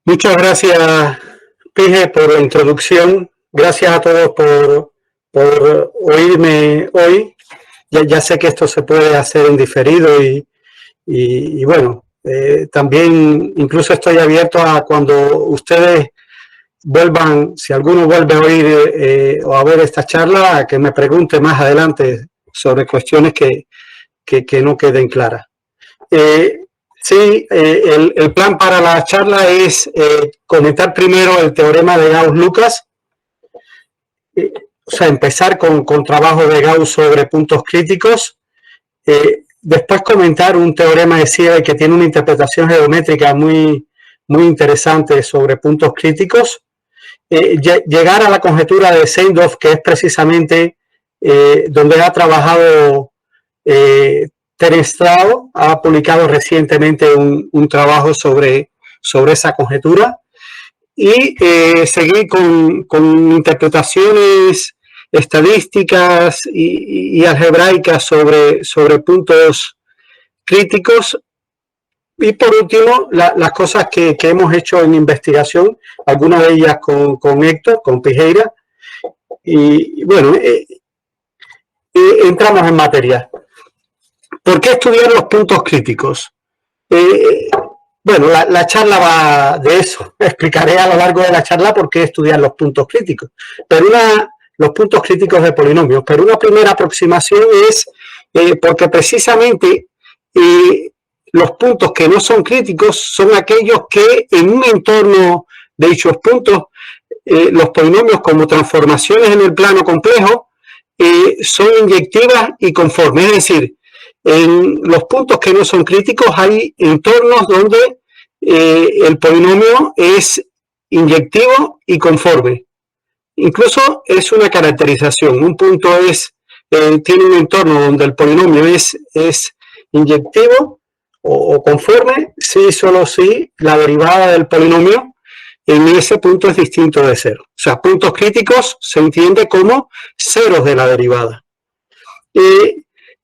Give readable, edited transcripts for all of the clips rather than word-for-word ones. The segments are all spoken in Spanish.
Muchas gracias, Pige, por la introducción. Gracias a todos por oírme hoy. Ya sé que esto se puede hacer en diferido y bueno, también incluso estoy abierto a cuando ustedes vuelvan, si alguno vuelve a oír o a ver esta charla, a que me pregunte más adelante sobre cuestiones que no queden claras. Sí, el plan para la charla es comentar primero el teorema de Gauss-Lucas, o sea, empezar con trabajo de Gauss sobre puntos críticos, después comentar un teorema de Siebel que tiene una interpretación geométrica muy interesante sobre puntos críticos, llegar a la conjetura de Seindorf, que es precisamente donde ha trabajado Terence Strauss, ha publicado recientemente un trabajo sobre esa conjetura, y seguir con interpretaciones estadísticas y algebraicas sobre puntos críticos. Y por último, las cosas que hemos hecho en investigación, algunas de ellas con Héctor, con Pijeira. Y bueno, entramos en materia. ¿Por qué estudiar los puntos críticos? Bueno, la charla va de eso. Explicaré a lo largo de la charla por qué estudiar los puntos críticos. Pero los puntos críticos de polinomios. Pero una primera aproximación es porque precisamente los puntos que no son críticos son aquellos que en un entorno de dichos puntos, los polinomios como transformaciones en el plano complejo son inyectivas y conformes. Es decir, en los puntos que no son críticos hay entornos donde el polinomio es inyectivo y conforme. Incluso es una caracterización. Un punto tiene un entorno donde el polinomio es inyectivo o conforme si solo si la derivada del polinomio en ese punto es distinto de cero. O sea, puntos críticos se entiende como ceros de la derivada.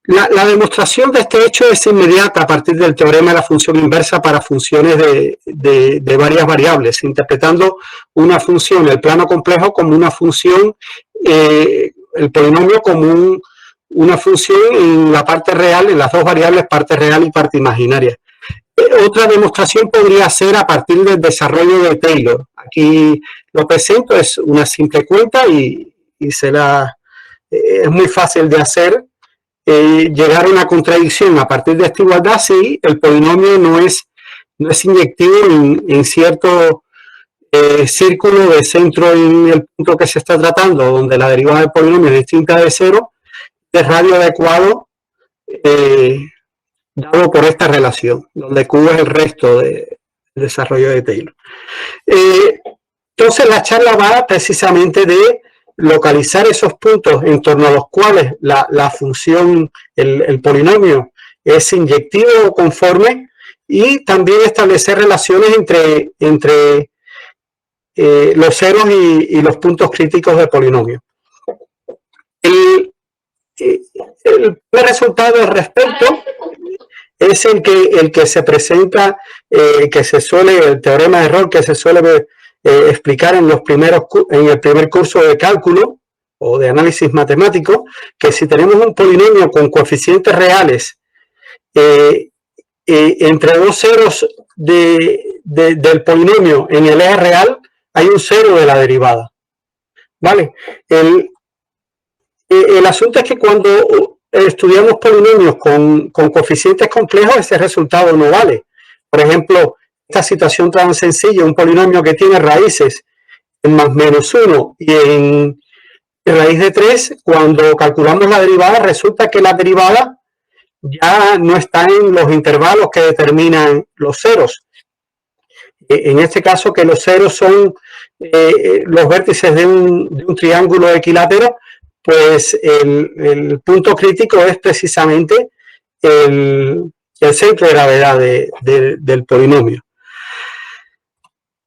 La demostración de este hecho es inmediata a partir del teorema de la función inversa para funciones de varias variables, interpretando una función, el plano complejo, como una función, el polinomio como una función en la parte real, en las dos variables, parte real y parte imaginaria. Otra demostración podría ser a partir del desarrollo de Taylor. Aquí lo presento, es una simple cuenta y es muy fácil de hacer. Llegar a una contradicción a partir de esta igualdad si el polinomio no es inyectivo en cierto círculo de centro en el punto que se está tratando, donde la derivada del polinomio es distinta de cero, de radio adecuado dado por esta relación, donde Q es el resto del desarrollo de Taylor. Entonces la charla va precisamente de localizar esos puntos en torno a los cuales la función, el polinomio es inyectivo o conforme, y también establecer relaciones entre los ceros y los puntos críticos del polinomio. El resultado al respecto es el que se presenta, el teorema de error que se suele explicar en el primer curso de cálculo o de análisis matemático, que si tenemos un polinomio con coeficientes reales entre dos ceros del polinomio en el eje real, hay un cero de la derivada. ¿Vale? El asunto es que cuando estudiamos polinomios con coeficientes complejos, ese resultado no vale. Por ejemplo, esta situación tan sencilla, un polinomio que tiene raíces en más menos 1 y en raíz de 3, cuando calculamos la derivada, resulta que la derivada ya no está en los intervalos que determinan los ceros. En este caso, que los ceros son los vértices de un triángulo equilátero, pues el punto crítico es precisamente el centro de gravedad del polinomio.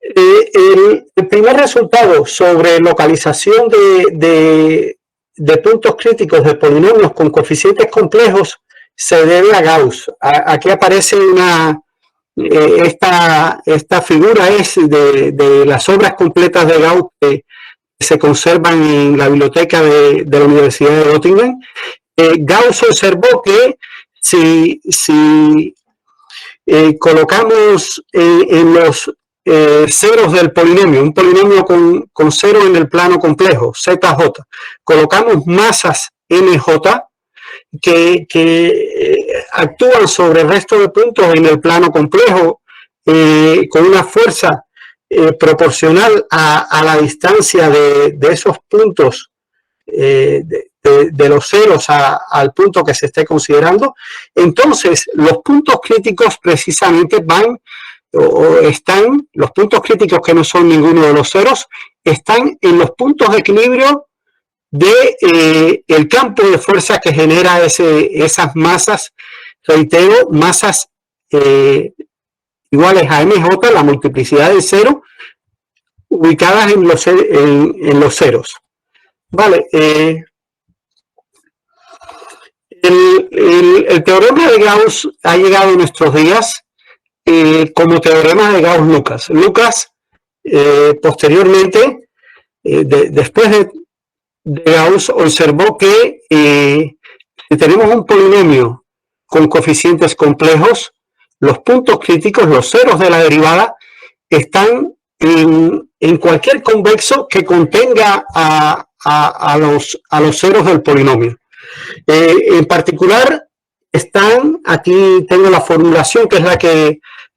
El primer resultado sobre localización de puntos críticos de polinomios con coeficientes complejos se debe a Gauss. Aquí aparece esta figura es de las obras completas de Gauss que se conservan en la biblioteca de la Universidad de Göttingen. Gauss observó que si colocamos en los ceros del polinomio, un polinomio con cero en el plano complejo, ZJ, colocamos masas MJ que actúan sobre el resto de puntos en el plano complejo con una fuerza proporcional a la distancia de esos puntos de los ceros al punto que se esté considerando. Entonces, los puntos críticos precisamente los puntos críticos que no son ninguno de los ceros, están en los puntos de equilibrio el campo de fuerza que genera esas masas, reitero, masas iguales a MJ, la multiplicidad de cero, ubicadas en los ceros. Vale, el teorema de Gauss ha llegado en nuestros días como teorema de Gauss-Lucas. Lucas, posteriormente, después de Gauss, observó que si tenemos un polinomio con coeficientes complejos, los puntos críticos, los ceros de la derivada, están en cualquier convexo que contenga a los ceros del polinomio. En particular, aquí tengo la formulación que es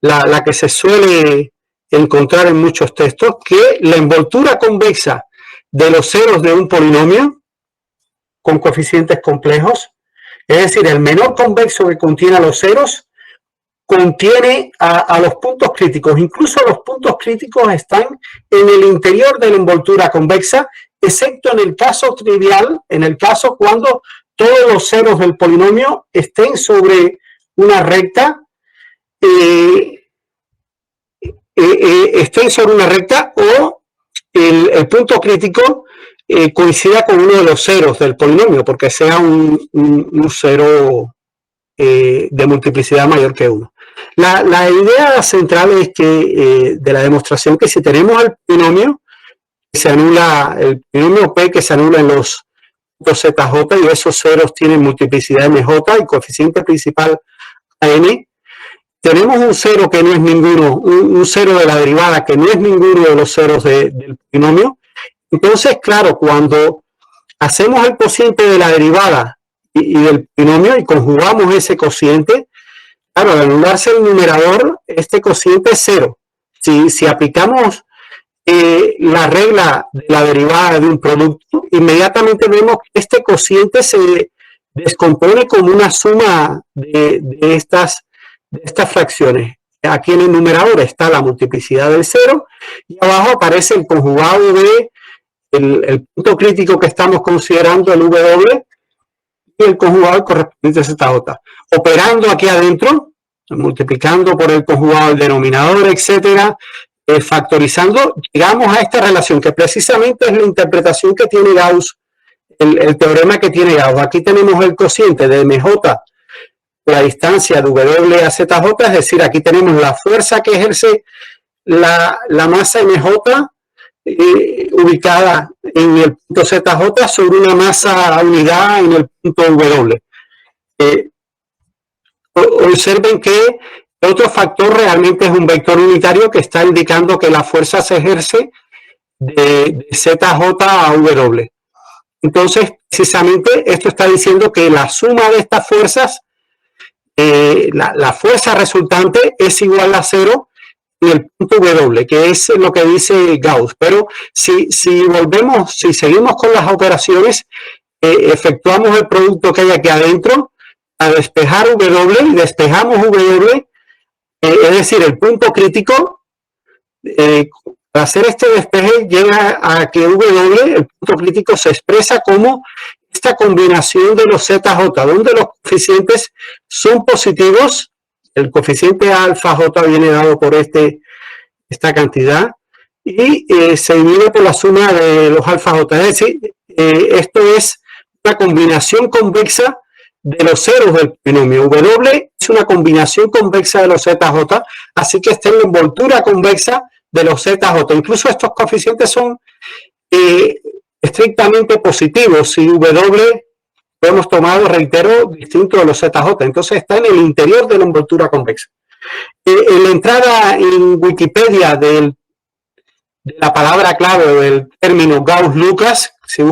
la que se suele encontrar en muchos textos, que la envoltura convexa de los ceros de un polinomio con coeficientes complejos, es decir, el menor convexo que contiene a los ceros, contiene a los puntos críticos. Incluso los puntos críticos están en el interior de la envoltura convexa, excepto en el caso trivial, en el caso cuando todos los ceros del polinomio estén sobre una recta, o el punto crítico coincida con uno de los ceros del polinomio, porque sea un cero de multiplicidad mayor que 1. La idea central es que de la demostración, que si tenemos el polinomio, se anula el polinomio P, que se anula en los ZJ, y esos ceros tienen multiplicidad MJ y coeficiente principal n. Tenemos un cero que no es ninguno, un cero de la derivada que no es ninguno de los ceros del polinomio. Entonces, claro, cuando hacemos el cociente de la derivada y del polinomio y conjugamos ese cociente, claro, al anularse el numerador, este cociente es cero. Si aplicamos la regla de la derivada de un producto, inmediatamente vemos que este cociente se descompone como una suma de estas fracciones. Aquí en el numerador está la multiplicidad del cero y abajo aparece el conjugado de el punto crítico que estamos considerando, el W, y el conjugado correspondiente a ZJ. Operando aquí adentro, multiplicando por el conjugado del denominador, etcétera, factorizando, llegamos a esta relación que precisamente es la interpretación que tiene Gauss, el teorema que tiene Gauss. Aquí tenemos el cociente de MJ, la distancia de W a ZJ, es decir, aquí tenemos la fuerza que ejerce la masa MJ ubicada en el punto ZJ sobre una masa unidad en el punto W. Observen que el otro factor realmente es un vector unitario que está indicando que la fuerza se ejerce de ZJ a W. Entonces, precisamente, esto está diciendo que la suma de estas fuerzas, la fuerza resultante es igual a 0 en el punto W, que es lo que dice Gauss. Pero si seguimos con las operaciones, efectuamos el producto que hay aquí adentro a despejar W y despejamos W, es decir, el punto crítico, para hacer este despeje llega a que W, el punto crítico, se expresa como esta combinación de los ZJ, donde los coeficientes son positivos. El coeficiente alfa J viene dado por esta cantidad y se divide por la suma de los alfa J. Es decir, esto es una combinación convexa de los ceros del polinomio. W es una combinación convexa de los ZJ, así que está en la envoltura convexa de los ZJ. Incluso estos coeficientes son estrictamente positivos si W lo hemos tomado, reitero, distinto de los ZJ. Entonces está en el interior de la envoltura convexa. En la entrada en Wikipedia de la palabra clave del término Gauss-Lucas, si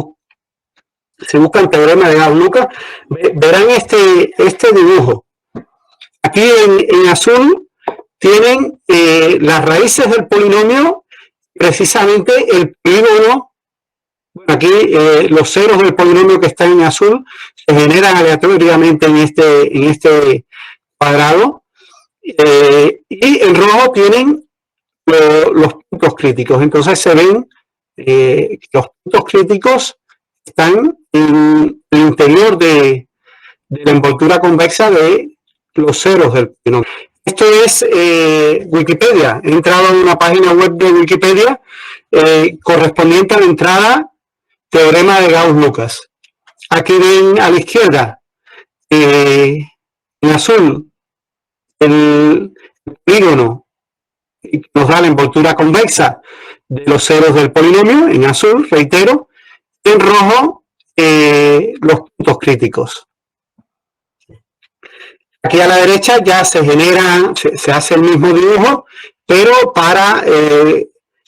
buscan teorema de Gauss-Lucas, verán este dibujo. Aquí en azul tienen las raíces del polinomio, precisamente el polígono. Bueno, aquí los ceros del polinomio que está en azul se generan aleatoriamente en este cuadrado. Y en rojo tienen los puntos críticos. Entonces se ven los puntos críticos están en el interior de la envoltura convexa de los ceros del polinomio. Esto es Wikipedia. He entrado en una página web de Wikipedia correspondiente a la entrada teorema de Gauss-Lucas. Aquí ven a la izquierda, en azul, el polígono que nos da la envoltura convexa de los ceros del polinomio, en azul, reitero, y en rojo los puntos críticos. Aquí a la derecha ya se genera, se hace el mismo dibujo, pero para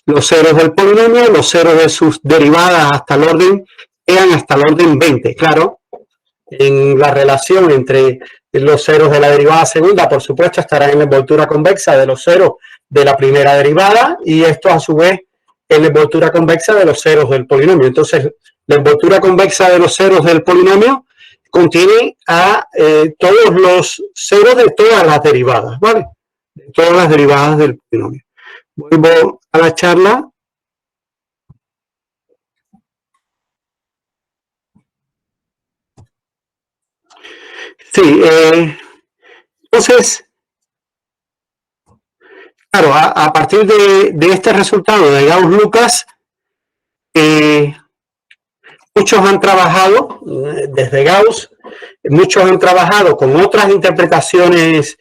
los ceros del polinomio, los ceros de sus derivadas hasta el orden, quedan hasta el orden 20. Claro, en la relación entre los ceros de la derivada segunda, por supuesto, estarán en la envoltura convexa de los ceros de la primera derivada, y esto a su vez en la envoltura convexa de los ceros del polinomio. Entonces, la envoltura convexa de los ceros del polinomio contiene a todos los ceros de todas las derivadas, ¿vale? De todas las derivadas del polinomio. Vuelvo a la charla. Sí, entonces, claro, a partir de este resultado de Gauss-Lucas, muchos han trabajado, desde Gauss, muchos han trabajado con otras interpretaciones.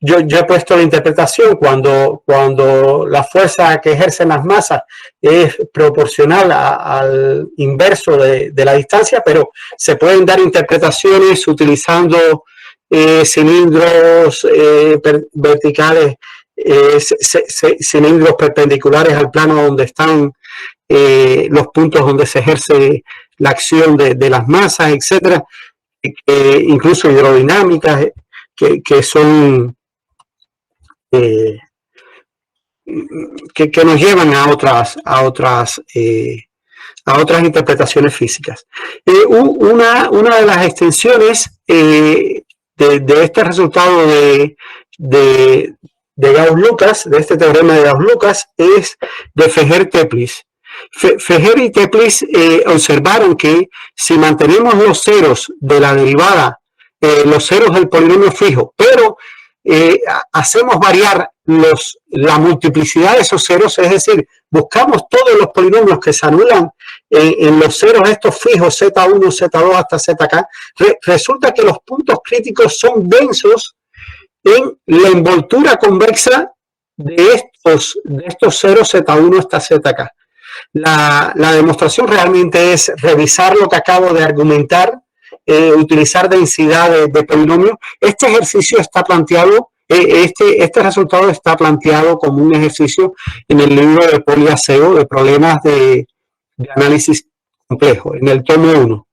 Yo he puesto la interpretación cuando la fuerza que ejercen las masas es proporcional al inverso de la distancia, pero se pueden dar interpretaciones utilizando cilindros verticales, cilindros perpendiculares al plano donde están los puntos donde se ejerce la acción de las masas, etcétera, incluso hidrodinámicas, que son que nos llevan a otras interpretaciones físicas. Una de las extensiones de este resultado de Gauss-Lucas, de este teorema de Gauss-Lucas, es de Fejer-Teplitz. Fejer y Teplitz observaron que si mantenemos los ceros de la derivada, los ceros del polinomio fijo, pero hacemos variar la multiplicidad de esos ceros, es decir, buscamos todos los polinomios que se anulan en los ceros estos fijos, Z1, Z2 hasta ZK, resulta que los puntos críticos son densos en la envoltura convexa de estos ceros Z1 hasta ZK. La demostración realmente es revisar lo que acabo de argumentar, utilizar densidad de polinomio. Este ejercicio está planteado, este resultado está planteado como un ejercicio en el libro de Poli Aceo de problemas de análisis complejo, en el tomo 1.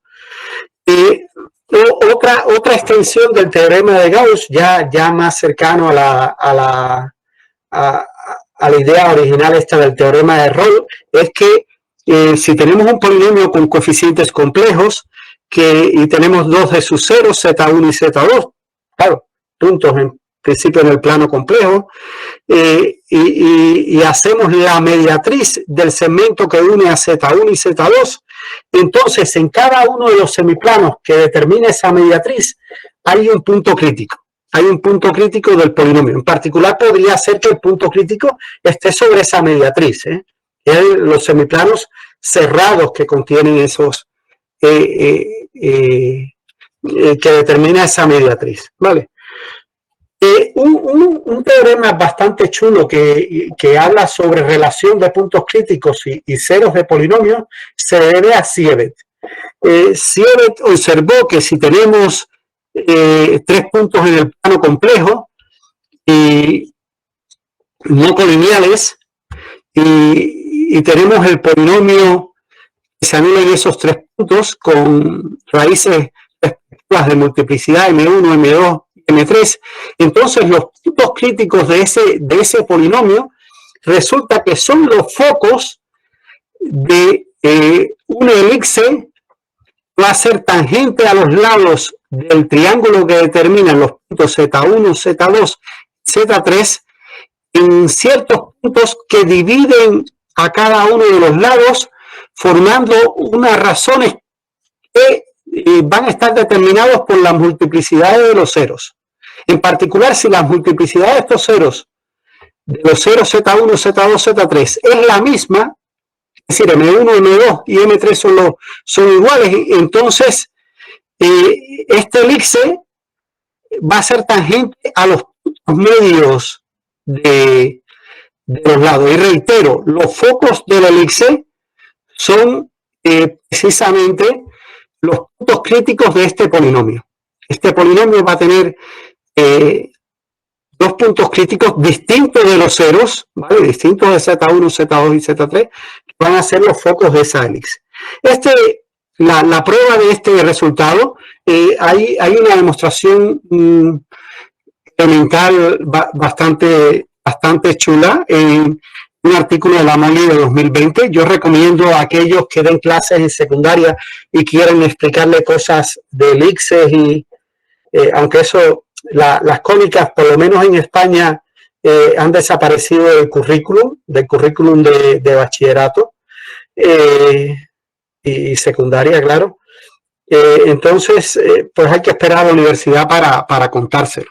Otra extensión del teorema de Gauss, ya más cercano a la idea original esta del teorema de Rolle, es que si tenemos un polinomio con coeficientes complejos y tenemos dos de sus ceros, Z1 y Z2, claro, puntos en principio en el plano complejo, y hacemos la mediatriz del segmento que une a Z1 y Z2, entonces en cada uno de los semiplanos que determina esa mediatriz hay un punto crítico. Hay un punto crítico del polinomio. En particular, podría ser que el punto crítico esté sobre esa mediatriz, los semiplanos cerrados que contienen que determina esa mediatriz, ¿vale? Un teorema bastante chulo que habla sobre relación de puntos críticos y ceros de polinomios se debe a Siebert. Siebert observó que si tenemos 3 puntos en el plano complejo y no colineales y tenemos el polinomio que se anula en esos 3 puntos con raíces respectivas de multiplicidad M1, M2, M3, entonces los puntos críticos de ese polinomio resulta que son los focos de una elipse que va a ser tangente a los lados del triángulo que determinan los puntos Z1, Z2, Z3 en ciertos puntos que dividen a cada uno de los lados formando unas razones que van a estar determinados por las multiplicidades de los ceros. En particular, si las multiplicidades de estos ceros, de los ceros Z1, Z2, Z3, es la misma, es decir, M1, M2 y M3 son iguales, entonces este elipse va a ser tangente a los puntos medios de los lados. Y reitero, los focos del elipse son precisamente los puntos críticos de este polinomio. Este polinomio va a tener 2 puntos críticos distintos de los ceros, ¿vale? Distintos de Z1, Z2 y Z3, que van a ser los focos de esa elipse. La prueba de este resultado, hay una demostración elemental bastante chula en un artículo de la MOLI de 2020. Yo recomiendo a aquellos que den clases en secundaria y quieren explicarle cosas de elipses y aunque eso, las cónicas, por lo menos en España, han desaparecido del currículum de bachillerato y secundaria, claro. Entonces, pues hay que esperar a la universidad para contárselo.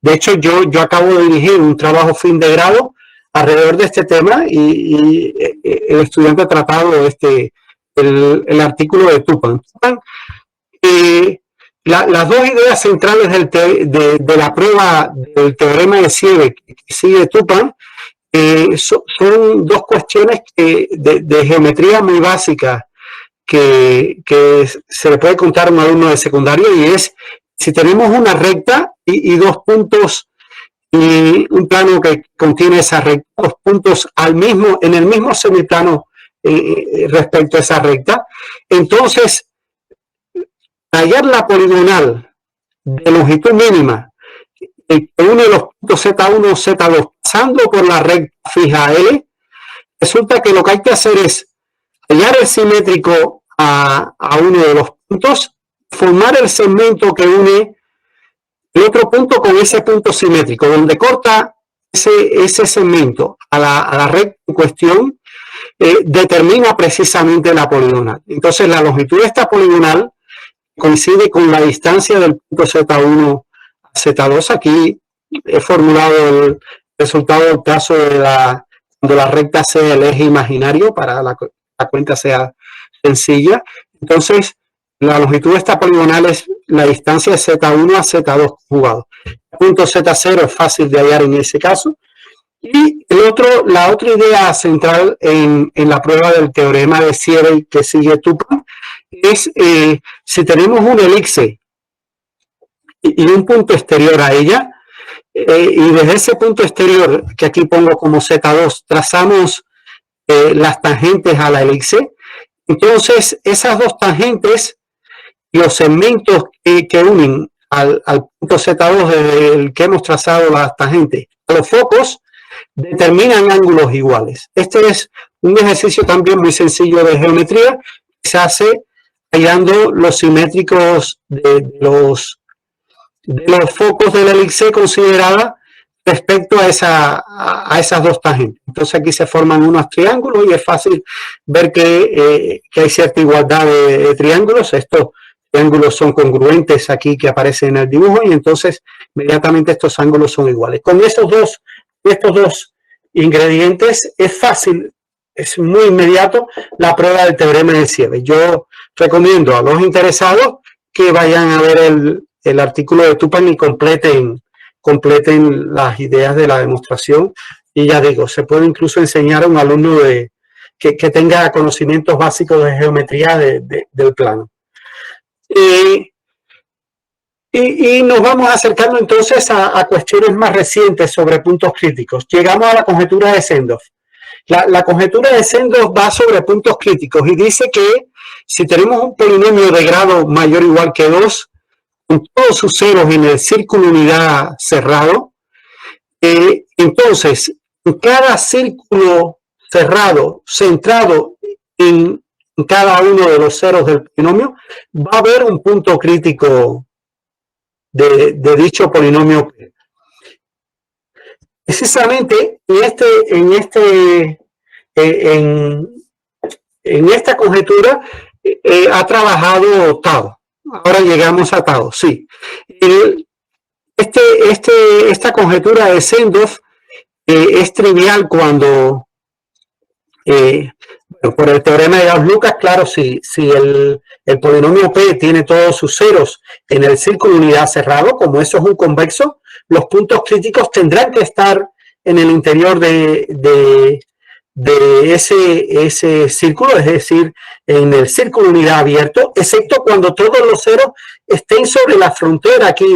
De hecho, yo acabo de dirigir un trabajo fin de grado alrededor de este tema y el estudiante ha tratado el artículo de Tupan. Las dos ideas centrales de la prueba del teorema de Siebert que sigue Tupan son 2 cuestiones de geometría muy básicas que se le puede contar a un alumno de secundaria, y es si tenemos una recta y 2 puntos y un plano que contiene esa recta, 2 puntos en el mismo semiplano respecto a esa recta, entonces hallar la poligonal de longitud mínima que une los puntos Z1, Z2 pasando por la recta fija L, resulta que lo que hay que hacer es hallar el simétrico a uno de los puntos, formar el segmento que une el otro punto con ese punto simétrico, donde corta ese segmento a la recta en cuestión, determina precisamente la poligonal. Entonces la longitud de esta poligonal coincide con la distancia del punto Z1 a Z2. Aquí he formulado el resultado del caso cuando la recta sea el eje imaginario para la cuenta sea sencilla. Entonces, la longitud de esta poligonal es la distancia de Z1 a Z2 jugado. El punto Z0 es fácil de hallar en ese caso. Y la otra idea central en la prueba del teorema de Siebert que sigue Tupan es si tenemos una elipse y un punto exterior a ella, y desde ese punto exterior, que aquí pongo como Z2, trazamos las tangentes a la elipse, entonces esas 2 tangentes y los segmentos que unen al punto Z2 desde el que hemos trazado las tangentes a los focos determinan ángulos iguales. Este es un ejercicio también muy sencillo de geometría que se hace hallando los simétricos de los focos de la elipse considerada respecto a esas 2 tangentes. Entonces aquí se forman unos triángulos y es fácil ver que hay cierta igualdad de triángulos. Estos triángulos son congruentes aquí que aparecen en el dibujo y entonces inmediatamente estos ángulos son iguales. Con estos dos ingredientes es fácil, es muy inmediato la prueba del teorema de Siebert. Yo recomiendo a los interesados que vayan a ver el artículo de Tupan y completen las ideas de la demostración. Y ya digo, se puede incluso enseñar a un alumno que tenga conocimientos básicos de geometría del plano. Y nos vamos acercando entonces a cuestiones más recientes sobre puntos críticos. Llegamos a la conjetura de Sendorf. La conjetura de Sendorf va sobre puntos críticos y dice que si tenemos un polinomio de grado mayor o igual que 2, con todos sus ceros en el círculo unidad cerrado, entonces en cada círculo cerrado centrado en cada uno de los ceros del polinomio va a haber un punto crítico de dicho polinomio. Precisamente en esta conjetura ha trabajado Tao. Ahora llegamos a Tao, sí. Esta conjetura de Sendorf es trivial cuando, por el teorema de Gauss-Lucas, claro, si el polinomio P tiene todos sus ceros en el círculo unidad cerrado, como eso es un convexo, los puntos críticos tendrán que estar en el interior de ese círculo, es decir, en el círculo unidad abierto, excepto cuando todos los ceros estén sobre la frontera aquí,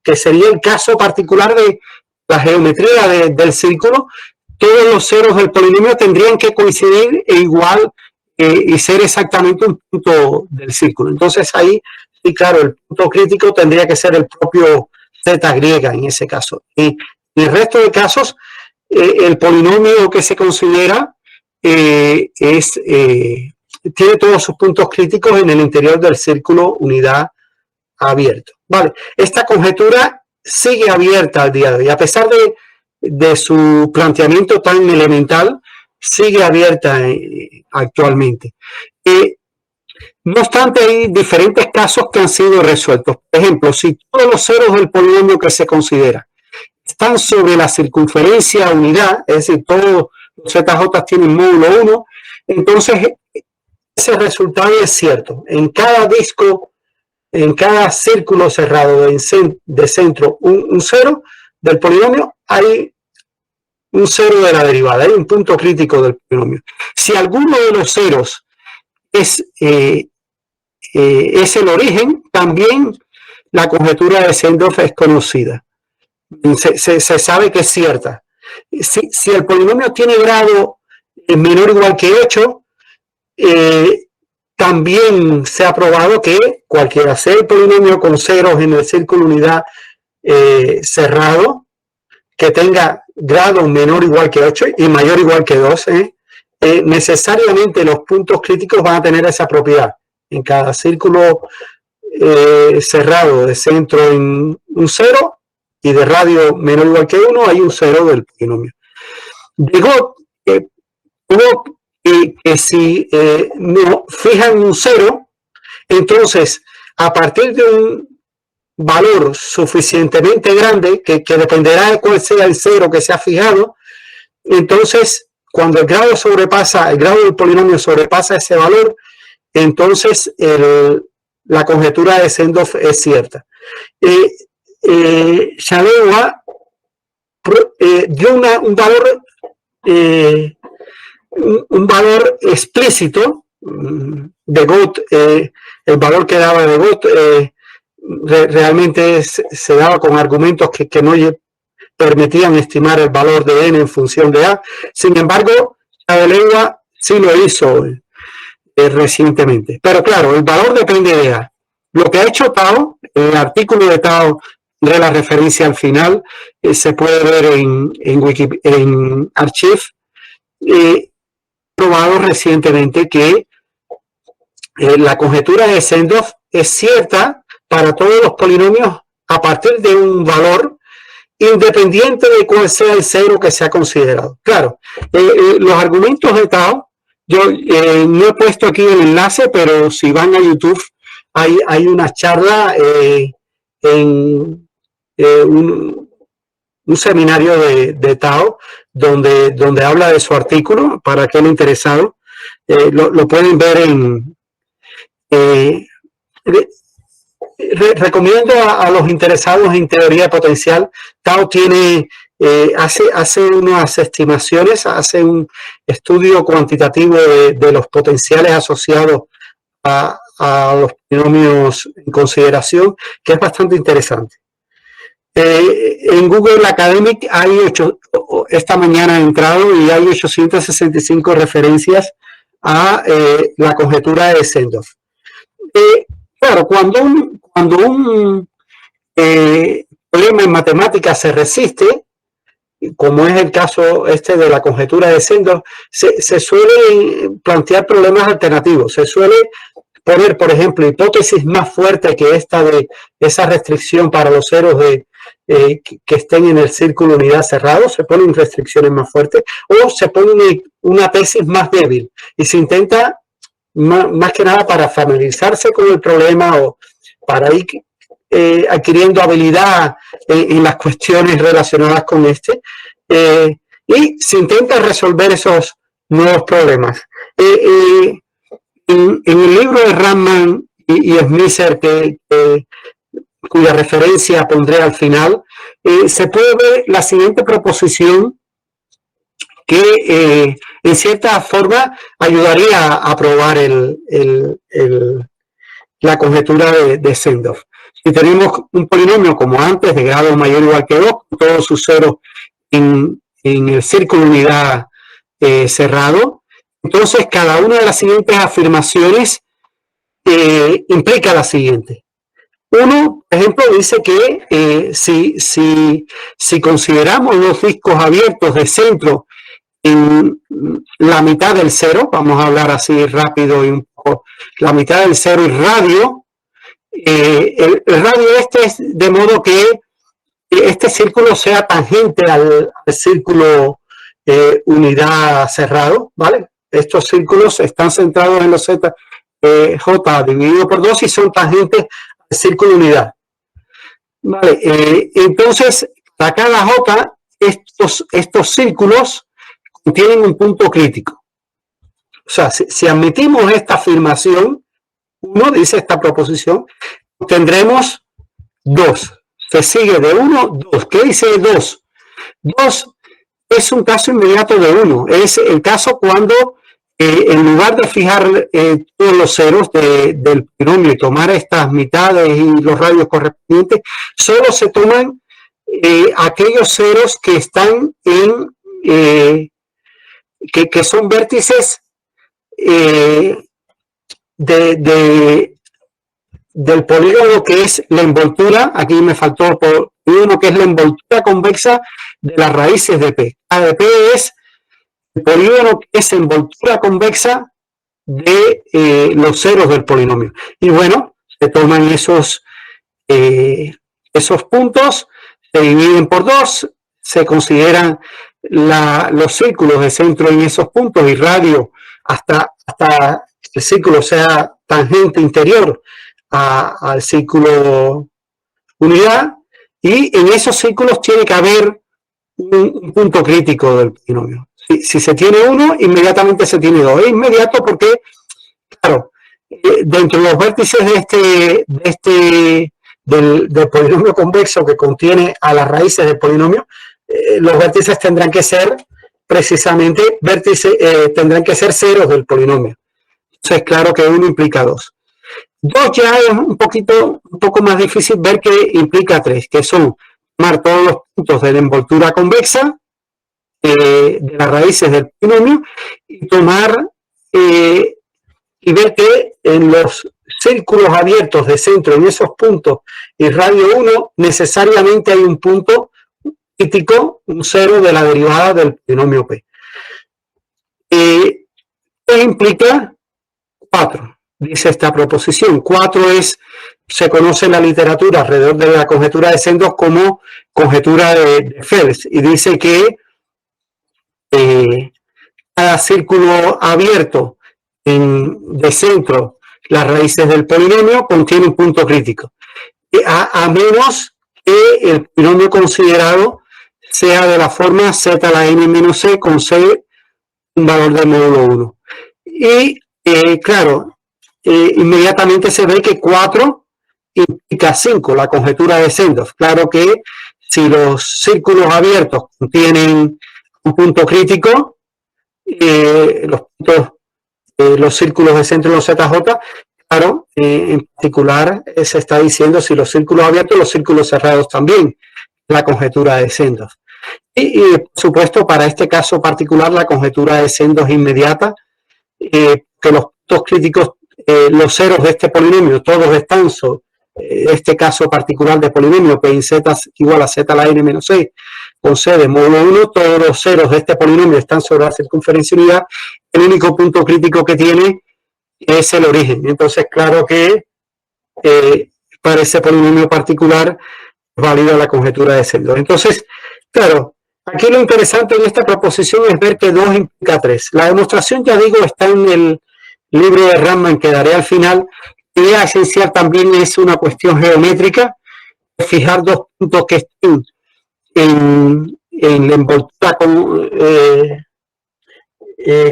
que sería el caso particular de la geometría del círculo. Todos los ceros del polinomio tendrían que coincidir e igual y ser exactamente un punto del círculo. Entonces ahí, sí, claro, el punto crítico tendría que ser el propio z griega en ese caso. Y en el resto de casos, el polinomio que se considera tiene todos sus puntos críticos en el interior del círculo unidad abierto. Vale, esta conjetura sigue abierta al día de hoy, a pesar de su planteamiento tan elemental, sigue abierta actualmente. No obstante, hay diferentes casos que han sido resueltos. Por ejemplo, si todos los ceros del polinomio que se considera están sobre la circunferencia unidad, es decir, todos los ZJ tienen módulo 1, entonces ese resultado es cierto. En cada disco, en cada círculo cerrado de centro, un cero del polinomio, hay un cero de la derivada, hay un punto crítico del polinomio. Si alguno de los ceros es el origen, también la conjetura de Sendorf es conocida. Se sabe que es cierta. Si el polinomio tiene grado menor o igual que 8, también se ha probado que cualquiera sea el polinomio con ceros en el círculo unidad cerrado, que tenga grado menor o igual que 8 y mayor o igual que 2, necesariamente los puntos críticos van a tener esa propiedad. En cada círculo cerrado de centro en un 0 y de radio menor o igual que 1 hay un 0 del polinomio. Digo que si no fijan un 0, entonces a partir de un valor suficientemente grande, que dependerá de cuál sea el 0 que se ha fijado, entonces cuando el grado del polinomio sobrepasa ese valor, entonces la conjetura de Sendorf es cierta. Shalewa dio un valor explícito de Gauss, el valor que daba de Gauss realmente se daba con argumentos que no permitían estimar el valor de n en función de a. Sin embargo, Shalewa sí lo hizo recientemente. Pero claro, el valor depende de a. Lo que ha hecho Tao, el artículo de Tao de la referencia al final, se puede ver en Archive, probado recientemente que la conjetura de Sendorf es cierta para todos los polinomios a partir de un valor independiente de cuál sea el cero que se ha considerado. Claro, los argumentos de Tao, yo no he puesto aquí el enlace, pero si van a YouTube hay una charla en un seminario de Tao donde habla de su artículo para aquel interesado. Lo pueden ver recomiendo a los interesados en teoría potencial. Tao tiene, hace unas estimaciones, hace un estudio cuantitativo de los potenciales asociados a los polinomios en consideración, que es bastante interesante. En Google Academic esta mañana he entrado y hay 865 referencias a la conjetura de Sendorf. Claro, cuando un problema en matemáticas se resiste, como es el caso de la conjetura de Sendorf, se suelen plantear problemas alternativos. Se suele poner, por ejemplo, hipótesis más fuertes que esta de esa restricción para los ceros que estén en el círculo unidad cerrado. Se ponen restricciones más fuertes o se pone una tesis más débil y se intenta, más que nada, para familiarizarse con el problema o para ir adquiriendo habilidad en las cuestiones relacionadas con y se intenta resolver esos nuevos problemas. En el libro de Raman y Smisser, cuya referencia pondré al final, se puede ver la siguiente proposición que en cierta forma ayudaría a probar la conjetura de Sendorf. Si tenemos un polinomio como antes, de grado mayor o igual que 2, con todos sus ceros en el círculo unidad cerrado, entonces cada una de las siguientes afirmaciones implica la siguiente. Uno, por ejemplo, dice que si consideramos los discos abiertos de centro en la mitad del cero, vamos a hablar así rápido y un poco, la mitad del cero y radio, el radio es de modo que este círculo sea tangente al círculo unidad cerrado, ¿vale? Estos círculos están centrados en los z, j dividido por 2 y son tangentes al círculo unidad. Vale, entonces, para cada j, estos círculos contienen un punto crítico. O sea, si admitimos esta afirmación, uno dice esta proposición, tendremos 2. Se sigue de 1, 2. ¿Qué dice 2? 2 es un caso inmediato de 1. Es el caso cuando, en lugar de fijar todos los ceros del polinomio y tomar estas mitades y los radios correspondientes, solo se toman aquellos ceros que están que son vértices del polígono que es la envoltura. Aquí me faltó el polígono que es la envoltura convexa de las raíces de P. A de P es el polígono que es envoltura convexa de los ceros del polinomio. Y bueno, se toman esos puntos, se dividen por 2, se consideran los círculos de centro en esos puntos y radio hasta el círculo sea tangente interior al círculo unidad, y en esos círculos tiene que haber un punto crítico del polinomio. Si se tiene 1, inmediatamente se tiene 2. Es inmediato porque, claro, dentro de los vértices del polinomio convexo que contiene a las raíces del polinomio, los vértices tendrán que ser precisamente tendrán que ser ceros del polinomio. Entonces, claro que 1 implica 2. 2 ya es un poco más difícil ver que implica 3, que son tomar todos los puntos de la envoltura convexa de las raíces del polinomio y tomar y ver que en los círculos abiertos de centro, en esos puntos y radio 1, necesariamente hay un punto crítico, un cero de la derivada del polinomio P. ¿Qué implica 4? Dice esta proposición. 4 se conoce en la literatura alrededor de la conjetura de Sendorf como conjetura de Fels, y dice que cada círculo abierto de centro, las raíces del polinomio, contiene un punto crítico, a menos que el polinomio considerado sea de la forma z a la n menos c con c un valor de módulo 1. Y claro, inmediatamente se ve que 4 implica 5, la conjetura de Sendorf. Claro que si los círculos abiertos contienen un punto crítico, los círculos de centro y los ZJ, claro, en particular se está diciendo si los círculos abiertos, los círculos cerrados también, la conjetura de Sendorf. Y por supuesto, para este caso particular, la conjetura de Sendorf inmediata, que los puntos críticos, los ceros de este polinomio, todos están sobre este caso particular de polinomio, P en Z igual a Z a la n menos 6, con C de módulo 1, todos los ceros de este polinomio están sobre la circunferencia unidad, el único punto crítico que tiene es el origen. Entonces, claro que para ese polinomio particular válida la conjetura de Sendorf. Entonces, claro, aquí lo interesante en esta proposición es ver que 2 implica 3. La demostración, ya digo, está en el libro de Raman que daré al final. La idea esencial también es una cuestión geométrica, fijar dos puntos que estén en la envoltura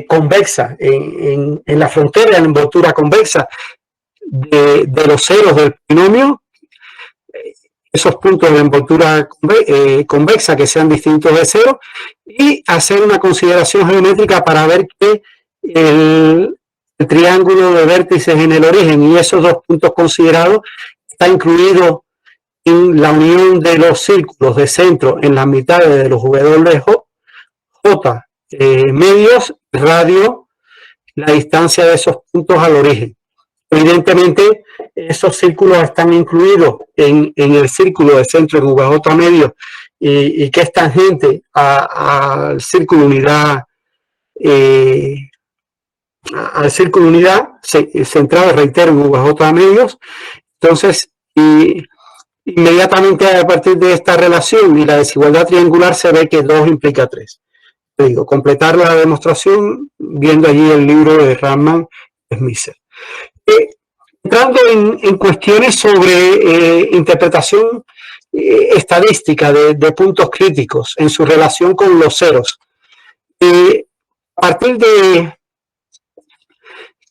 convexa, en la frontera de la envoltura convexa de los ceros del polinomio, esos puntos de la envoltura convexa que sean distintos de cero, y hacer una consideración geométrica para ver que el triángulo de vértices en el origen y esos dos puntos considerados está incluido en la unión de los círculos de centro en las mitades de los WJ medios, radio, la distancia de esos puntos al origen. Evidentemente, esos círculos están incluidos en el círculo de centro en VJ medio y que es tangente al círculo unidad centrado, reitero, en VJ medios. Entonces, inmediatamente a partir de esta relación y la desigualdad triangular se ve que 2 implica 3. Digo, completar la demostración viendo allí el libro de Raman Smisser. Entrando en cuestiones sobre interpretación estadística de puntos críticos en su relación con los ceros. A partir de,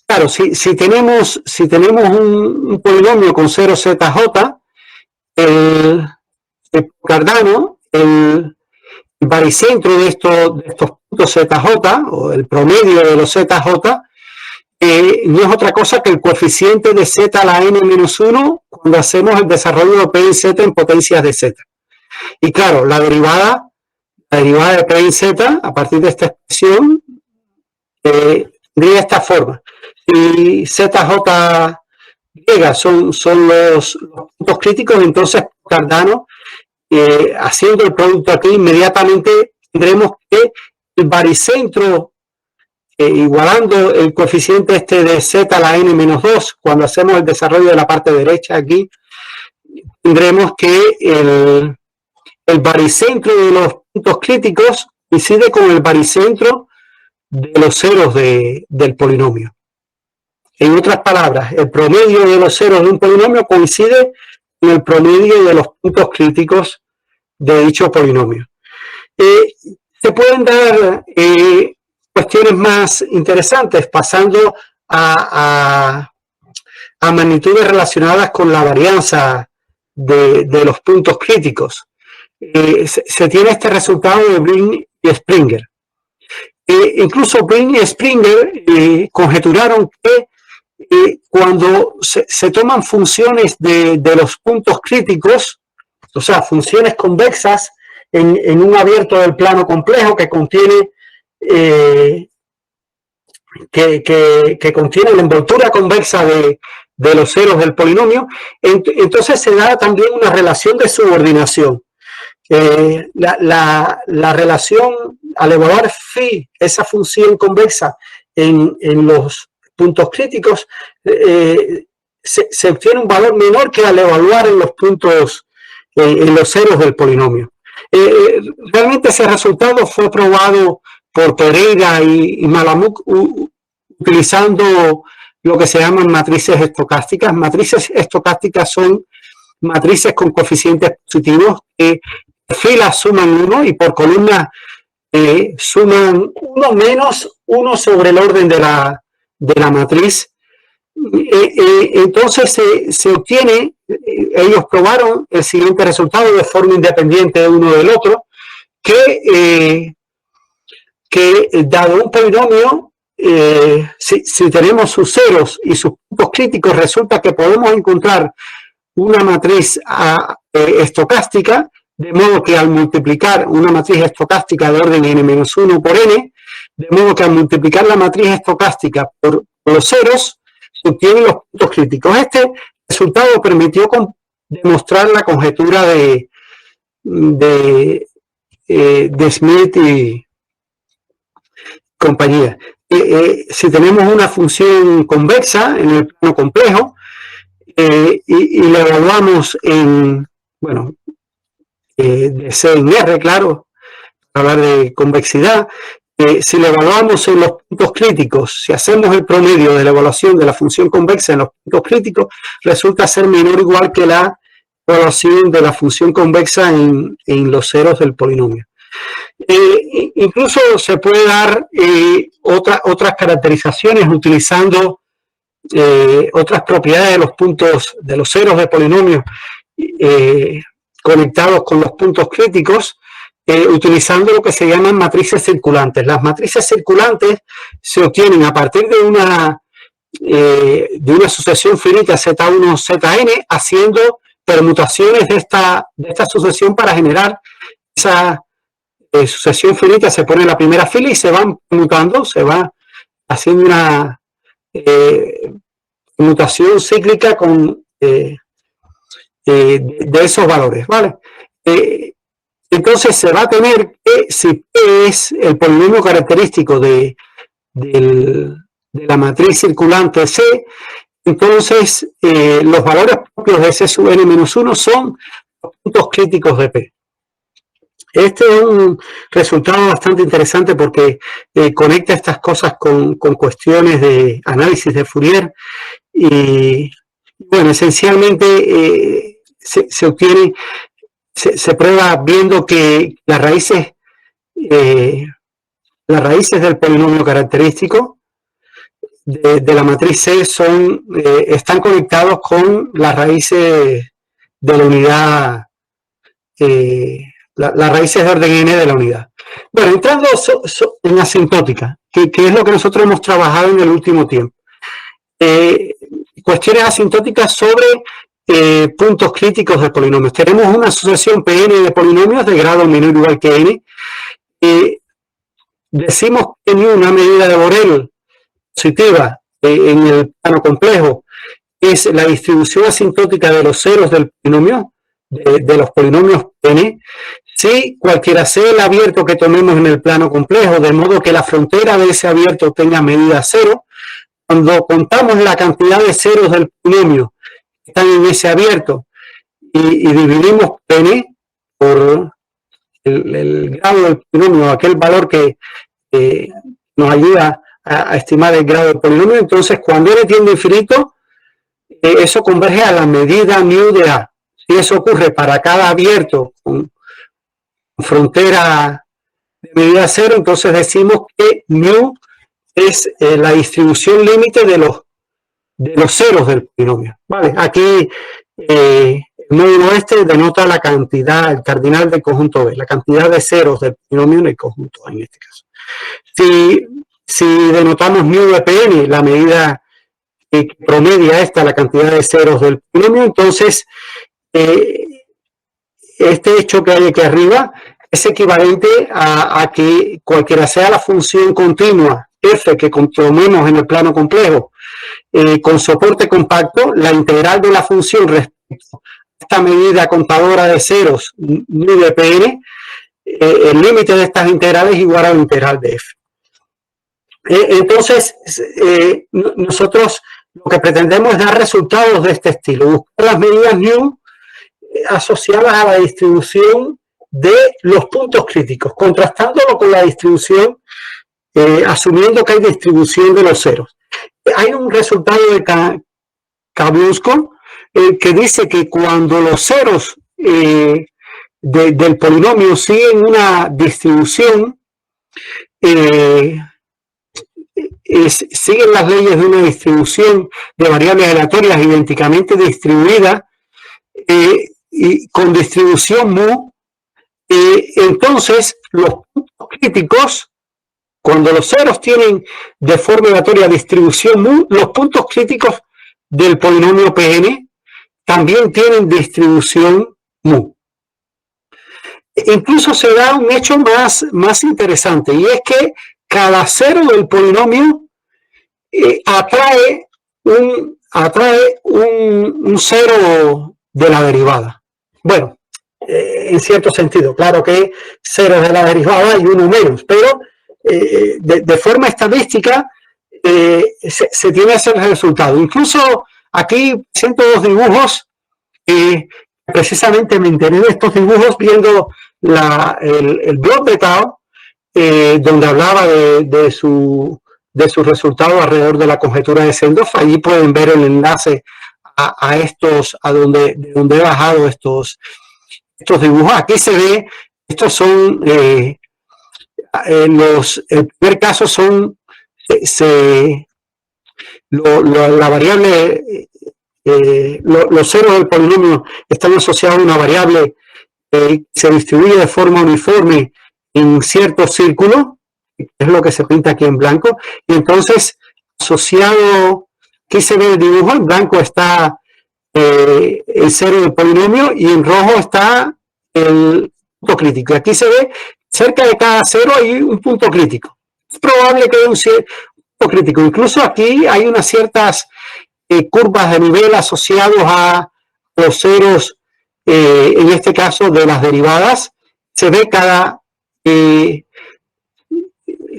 claro, si tenemos un polinomio con 0 ZJ, el Cardano, el baricentro de estos puntos ZJ, o el promedio de los ZJ, no es otra cosa que el coeficiente de Z a la n-1 cuando hacemos el desarrollo de P en Z en potencias de Z. Y claro, la derivada de P en Z, a partir de esta expresión, tendría esta forma. Si ZJ son los puntos críticos, entonces Cardano, haciendo el producto aquí, inmediatamente tendremos que el baricentro, igualando el coeficiente de Z a la n-2, cuando hacemos el desarrollo de la parte derecha aquí, tendremos que el baricentro de los puntos críticos coincide con el baricentro de los ceros del polinomio. En otras palabras, el promedio de los ceros de un polinomio coincide con el promedio de los puntos críticos de dicho polinomio. Se pueden dar cuestiones más interesantes pasando a magnitudes relacionadas con la varianza de los puntos críticos. Se tiene este resultado de Brin y Springer. Incluso Brin y Springer conjeturaron que cuando se toman funciones de los puntos críticos, o sea, funciones convexas en un abierto del plano complejo que contiene la envoltura convexa de los ceros del polinomio, entonces se da también una relación de subordinación. La relación, al evaluar phi, esa función convexa en los puntos críticos, se obtiene un valor menor que al evaluar en los puntos, en los ceros del polinomio. Realmente ese resultado fue probado por Pereira y Malamud utilizando lo que se llaman matrices estocásticas. Matrices estocásticas son matrices con coeficientes positivos que por filas suman 1 y por columnas suman 1 menos 1 sobre el orden de la matriz. Entonces se obtiene ellos probaron el siguiente resultado de forma independiente uno del otro, que dado un polinomio, si tenemos sus ceros y sus puntos críticos, resulta que podemos encontrar una matriz estocástica, de modo que al multiplicar una matriz estocástica de orden n-1 por n, de modo que al multiplicar la matriz estocástica por los ceros, se obtienen los puntos críticos. Este resultado permitió demostrar la conjetura de Smith y compañía. Si tenemos una función convexa en el plano complejo y la evaluamos en, bueno, de C en R, claro, para hablar de convexidad, si la evaluamos en los puntos críticos, si hacemos el promedio de la evaluación de la función convexa en los puntos críticos, resulta ser menor o igual que la evaluación de la función convexa en los ceros del polinomio. Incluso se puede dar otras caracterizaciones utilizando otras propiedades de los puntos, de los ceros de polinomios conectados con los puntos críticos, utilizando lo que se llaman matrices circulantes. Las matrices circulantes se obtienen a partir de una sucesión finita Z1, Zn, haciendo permutaciones de esta sucesión para generar esa sucesión finita. Se pone en la primera fila y se van permutando, se va haciendo una permutación cíclica con de esos valores, ¿vale? Entonces se va a tener que, si P es el polinomio característico de la matriz circulante C, entonces los valores propios de C sub n-1 son los puntos críticos de P. Este es un resultado bastante interesante porque conecta estas cosas con cuestiones de análisis de Fourier y, bueno, esencialmente se obtiene, se prueba viendo que las raíces del polinomio característico de la matriz C están conectados con las raíces de la unidad, las raíces de orden n de la unidad. Bueno, entrando en asintótica, que es lo que nosotros hemos trabajado en el último tiempo. Cuestiones asintóticas sobre puntos críticos de polinomios. Tenemos una sucesión Pn de polinomios de grado menor o igual que n. Decimos que n, una medida de Borel positiva en el plano complejo, es la distribución asintótica de los ceros del polinomio, de los polinomios n, si cualquiera sea el abierto que tomemos en el plano complejo, de modo que la frontera de ese abierto tenga medida cero. Cuando contamos la cantidad de ceros del polinomio que están en ese abierto y dividimos n por el grado del polinomio, aquel valor que nos ayuda a estimar el grado del polinomio, entonces cuando n tiende a infinito, eso converge a la medida μ de A. Si eso ocurre para cada abierto con frontera de medida cero, entonces decimos que μ es la distribución límite de los ceros del polinomio. ¿Vale? Aquí el módulo este denota la cantidad, el cardinal del conjunto B, la cantidad de ceros del polinomio en el conjunto A en este caso. Si denotamos μ de Pn, la medida que promedia la cantidad de ceros del polinomio, entonces este hecho que hay aquí arriba es equivalente a que cualquiera sea la función continua f que tomemos en el plano complejo con soporte compacto, la integral de la función respecto a esta medida contadora de ceros μ de Pn, el límite de estas integrales es igual a la integral de f. Entonces, nosotros lo que pretendemos es dar resultados de este estilo, buscar las medidas μ asociadas a la distribución de los puntos críticos, contrastándolo con la distribución, asumiendo que hay distribución de los ceros. Hay un resultado de Kabliusko que dice que cuando los ceros del polinomio siguen una distribución, siguen las leyes de una distribución de variables aleatorias idénticamente distribuidas, y con distribución mu, entonces los puntos críticos, cuando los ceros tienen de forma aleatoria distribución mu, los puntos críticos del polinomio Pn también tienen distribución mu. Incluso se da un hecho más interesante, y es que cada cero del polinomio atrae un cero de la derivada. Bueno, en cierto sentido, claro que cero de la derivada y uno menos, pero de forma estadística se tiene ese resultado. Incluso aquí siento dos dibujos, precisamente me enteré de estos dibujos viendo el blog de Tao, donde hablaba de su resultado alrededor de la conjetura de Sendorf. Allí pueden ver el enlace de donde he bajado estos dibujos. Aquí se ve, estos son el primer caso son la variable, los ceros del polinomio están asociados a una variable que se distribuye de forma uniforme en ciertos círculos, es lo que se pinta aquí en blanco, y entonces asociado, aquí se ve el dibujo, en blanco está el cero del polinomio y en rojo está el punto crítico. Aquí se ve cerca de cada cero hay un punto crítico. Es probable que haya un punto crítico. Incluso aquí hay unas ciertas curvas de nivel asociados a los ceros, en este caso de las derivadas. Se ve cada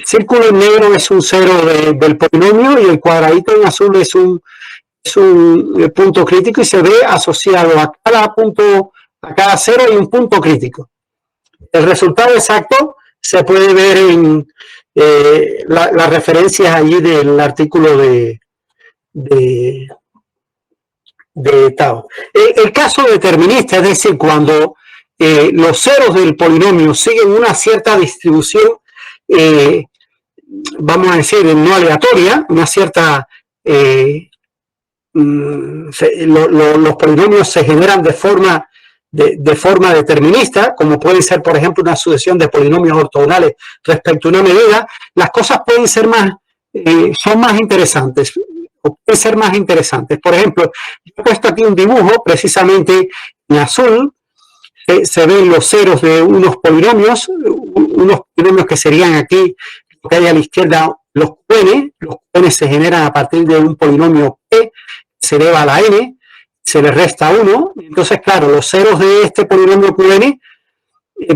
círculo en negro es un cero del polinomio y el cuadradito en azul es un punto crítico, y se ve asociado a cada punto, a cada cero hay un punto crítico. El resultado exacto se puede ver en las referencias allí del artículo de Tao. El caso determinista, es decir, cuando los ceros del polinomio siguen una cierta distribución, vamos a decir, no aleatoria, una cierta... los polinomios se generan de forma determinista, como puede ser, por ejemplo, una sucesión de polinomios ortogonales respecto a una medida. Las cosas pueden ser son más interesantes, o pueden ser más interesantes. Por ejemplo, yo he puesto aquí un dibujo, precisamente en azul, se ven los ceros de unos polinomios que serían aquí, lo que hay a la izquierda, los qn. Los qn se generan a partir de un polinomio p, se eleva a la n, se le resta 1, entonces claro, los ceros de este polinomio qn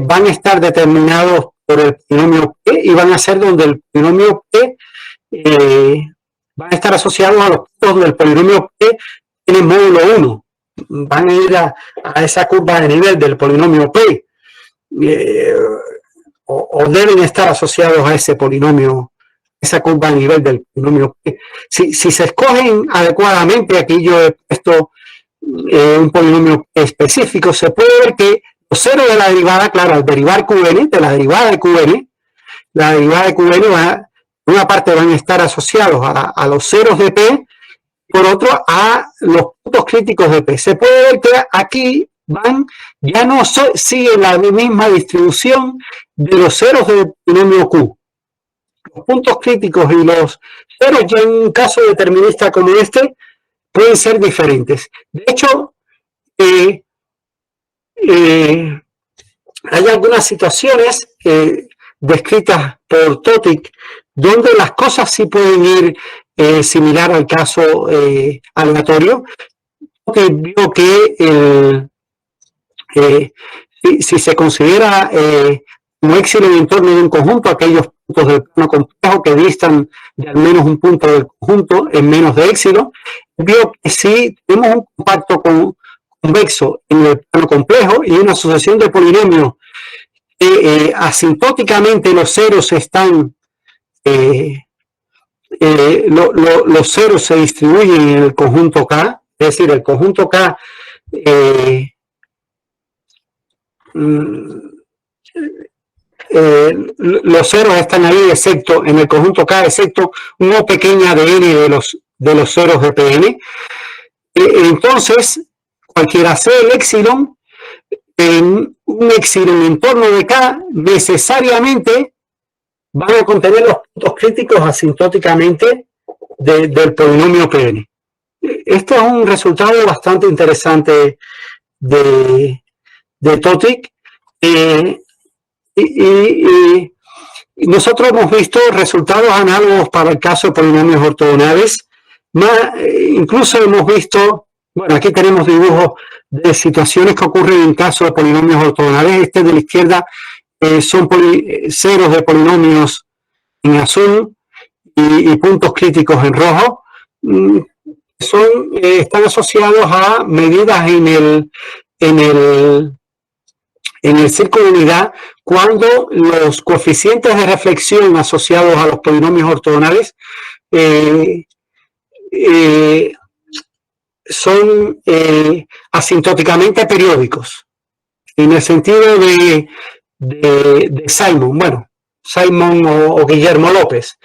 van a estar determinados por el polinomio p y van a ser donde el polinomio p van a estar asociados a los puntos del polinomio p tiene módulo 1, van a ir a esa curva de nivel del polinomio p, o deben estar asociados a ese polinomio, esa curva de nivel del polinomio p. Si se escogen adecuadamente, aquí yo he puesto un polinomio específico, se puede ver que los ceros de la derivada, claro, al derivar qn, de la derivada de qn, la derivada de qn por una parte van a estar asociados a los ceros de p, por otro a los puntos críticos de p. Se puede ver que aquí ya no siguen la misma distribución de los ceros del polinomio q. Los puntos críticos y los ceros, ya en un caso determinista como este, pueden ser diferentes. De hecho, hay algunas situaciones descritas por Totic donde las cosas sí pueden ir similar al caso aleatorio. Que vio que si se considera como éxito en torno de un conjunto, aquellos puntos del plano complejo que distan de al menos un punto del conjunto en menos de éxito, vio que si tenemos un compacto convexo en el plano complejo y una sucesión de polinomios que asintóticamente los ceros están, los ceros se distribuyen en el conjunto K, es decir, el conjunto K los ceros están ahí excepto en el conjunto K, excepto una pequeña de n de los ceros de Pn. Entonces, cualquiera sea el épsilon, en un épsilon en torno de K necesariamente van a contener los puntos críticos asintóticamente del polinomio Pn. Esto es un resultado bastante interesante de Totic. Y nosotros hemos visto resultados análogos para el caso de polinomios ortogonales. Incluso hemos visto, bueno, aquí tenemos dibujos de situaciones que ocurren en caso de polinomios ortogonales. Este de la izquierda son ceros de polinomios en azul y puntos críticos en rojo. Están asociados a medidas en el círculo de unidad cuando los coeficientes de reflexión asociados a los polinomios ortogonales son asintóticamente periódicos, en el sentido de Simon, bueno, Simon o Guillermo López.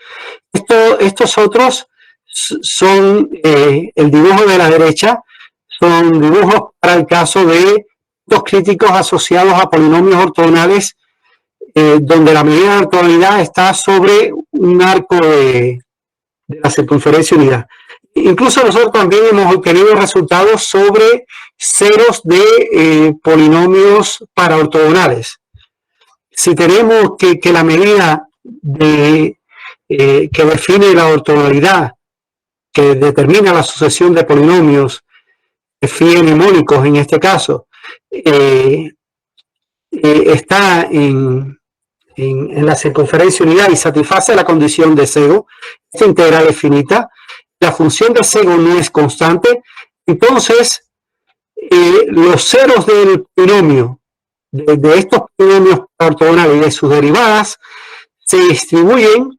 Estos otros son, el dibujo de la derecha, son dibujos para el caso de puntos críticos asociados a polinomios ortogonales donde la medida de ortogonalidad está sobre un arco de la circunferencia unidad. Incluso nosotros también hemos obtenido resultados sobre ceros de polinomios paraortogonales. Si tenemos que la medida que define la ortogonalidad, que determina la sucesión de polinomios phi mnemónicos en este caso, está en la circunferencia unidad y satisface la condición de Sego, esta integral es finita, la función de Sego no es constante, entonces los ceros del polinomio, de estos polinomios ortogonales y de sus derivadas, se distribuyen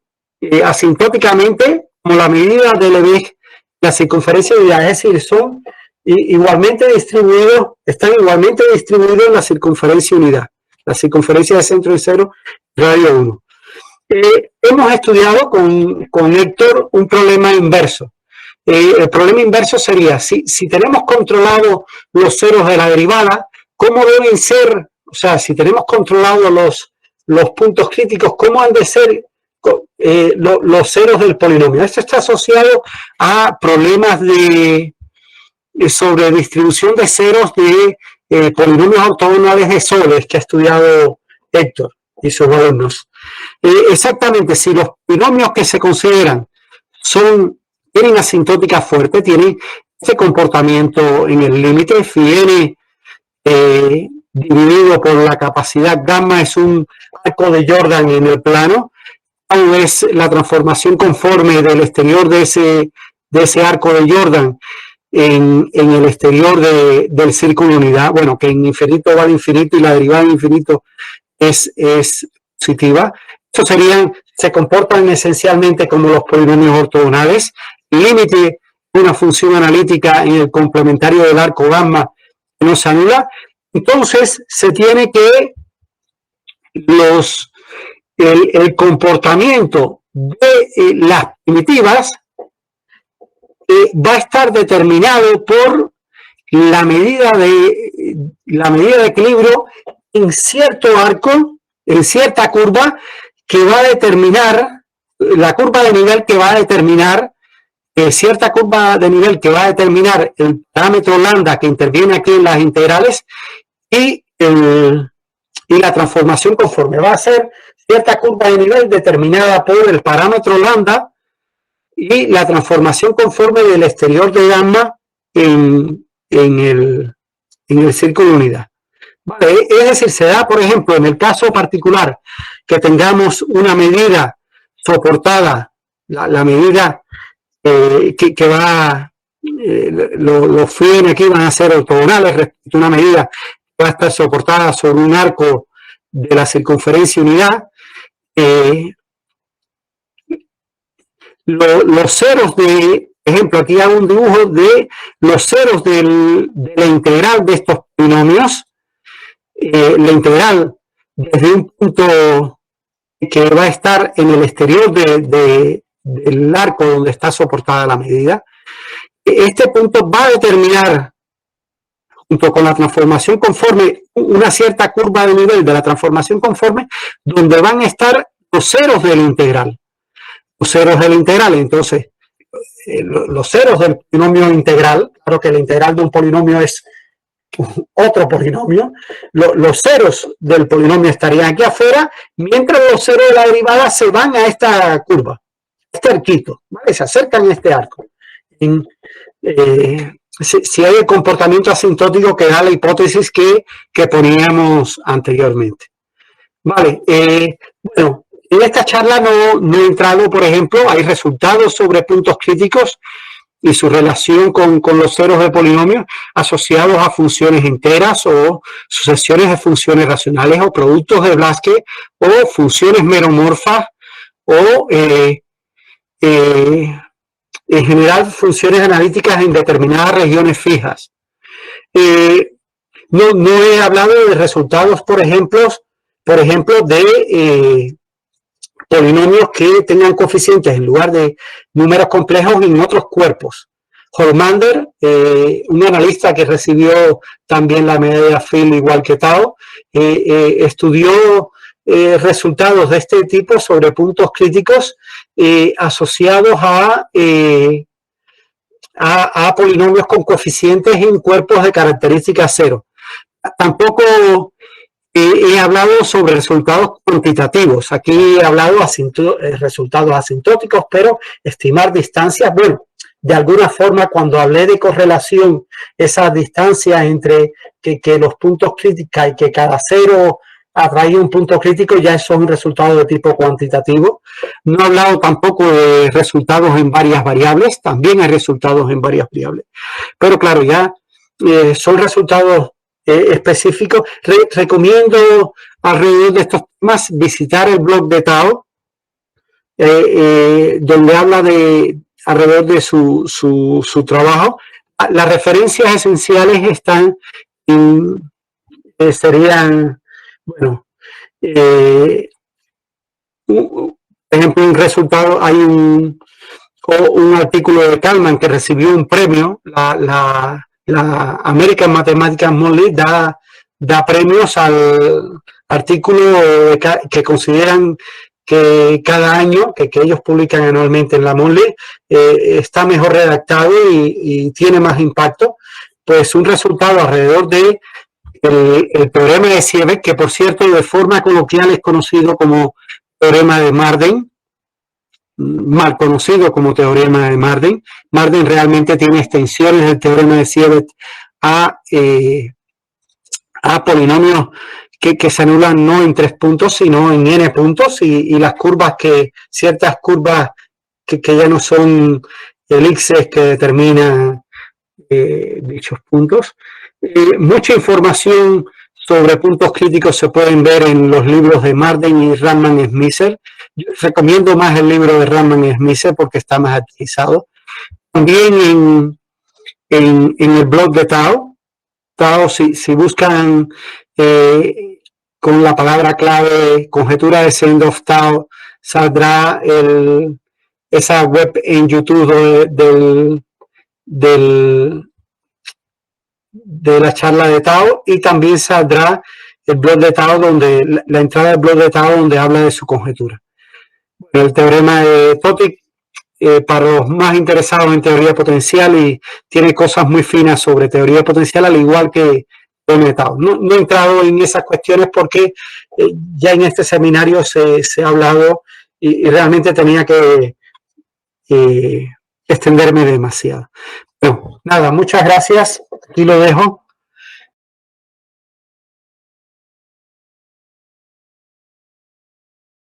asintóticamente como la medida de Lebesgue, la circunferencia unidad, es decir, son igualmente distribuidos, están igualmente distribuidos en la circunferencia unidad, la circunferencia de centro de cero, radio 1. Hemos estudiado con Héctor un problema inverso. El problema inverso sería, si tenemos controlados los ceros de la derivada, ¿cómo deben ser? O sea, si tenemos controlados los puntos críticos, ¿cómo han de ser los ceros del polinomio? Esto está asociado a problemas sobre distribución de ceros de polinomios ortogonales de soles que ha estudiado Héctor y sus alumnos. Exactamente, si los polinomios que se consideran tienen asintótica fuerte, tienen este comportamiento en el límite, phi n dividido por la capacidad gamma es un arco de Jordan en el plano, o es la transformación conforme del exterior de ese arco de Jordan en el exterior del círculo de unidad, bueno, que en infinito va al infinito y la derivada en infinito es positiva. Estos se comportan esencialmente como los polinomios ortogonales. El límite de una función analítica en el complementario del arco gamma no se anula. Entonces se tiene que el comportamiento de las primitivas va a estar determinado por la medida de equilibrio en cierto arco, en cierta curva, que va a determinar, la curva de nivel que va a determinar, cierta curva de nivel que va a determinar el parámetro lambda que interviene aquí en las integrales y la transformación conforme. Va a ser cierta curva de nivel determinada por el parámetro lambda y la transformación conforme del exterior de gamma en el círculo de unidad. Vale, es decir, se da, por ejemplo, en el caso particular que tengamos una medida soportada, la medida que va, los phi aquí van a ser ortogonales respecto a una medida que va a estar soportada sobre un arco de la circunferencia unidad. Los ceros de, ejemplo, aquí hago un dibujo de los ceros de la integral de estos polinomios. La integral desde un punto que va a estar en el exterior del arco donde está soportada la medida. Este punto va a determinar junto con la transformación conforme, una cierta curva de nivel de la transformación conforme, donde van a estar los ceros del integral. Los ceros del integral, entonces, los ceros del polinomio integral, claro que el integral de un polinomio es otro polinomio, los ceros del polinomio estarían aquí afuera, mientras los ceros de la derivada se van a esta curva, este arquito, ¿vale? Se acercan a este arco. Si hay el comportamiento asintótico que da la hipótesis que poníamos anteriormente. Vale, bueno, en esta charla no he entrado, por ejemplo, hay resultados sobre puntos críticos y su relación con los ceros de polinomios asociados a funciones enteras o sucesiones de funciones racionales o productos de Blaschke o funciones meromorfas o en general funciones analíticas en determinadas regiones fijas. No he hablado de resultados, por ejemplo, de polinomios que tengan coeficientes en lugar de números complejos en otros cuerpos. Holmander, un analista que recibió también la medalla Phil igual que Tao, estudió resultados de este tipo sobre puntos críticos asociados a polinomios con coeficientes en cuerpos de características cero. Tampoco he hablado sobre resultados cuantitativos. Aquí he hablado de resultados asintóticos, pero estimar distancias, bueno, de alguna forma cuando hablé de correlación, esas distancias entre que los puntos críticos y que cada cero atrae un punto crítico, ya eso es un resultado de tipo cuantitativo. No he hablado tampoco de resultados en varias variables, también hay resultados en varias variables. Pero claro, ya son resultados específicos. Recomiendo alrededor de estos temas visitar el blog de Tao, donde habla alrededor de su trabajo. Las referencias esenciales están serían, bueno, por ejemplo, un resultado, hay un artículo de Kalman que recibió un premio, la American Mathematical Monthly da premios al artículo que consideran que cada año, que ellos publican anualmente en la Monthly, está mejor redactado y tiene más impacto. Pues un resultado alrededor de el teorema de Siebeck, que por cierto de forma coloquial es conocido como teorema de Marden, mal conocido como teorema de Marden. Marden realmente tiene extensiones del teorema de Siebeck a polinomios que se anulan no en 3 puntos, sino en n puntos, y las curvas ciertas curvas que ya no son elipses que determinan dichos puntos. Mucha información sobre puntos críticos se pueden ver en los libros de Marden y Raman-Smisser. Yo recomiendo más el libro de Raman-Smisser porque está más actualizado. También en el blog de Tao, si buscan con la palabra clave conjetura de Sendorf Tao, saldrá esa web en YouTube de la charla de Tao, y también saldrá el blog de Tao, la entrada del blog de Tao donde habla de su conjetura. El teorema de Topic, para los más interesados en teoría potencial, y tiene cosas muy finas sobre teoría potencial, al igual que Tao. No he entrado en esas cuestiones porque ya en este seminario se ha hablado y realmente tenía que extenderme demasiado. Bueno, nada, muchas gracias. Aquí lo dejo.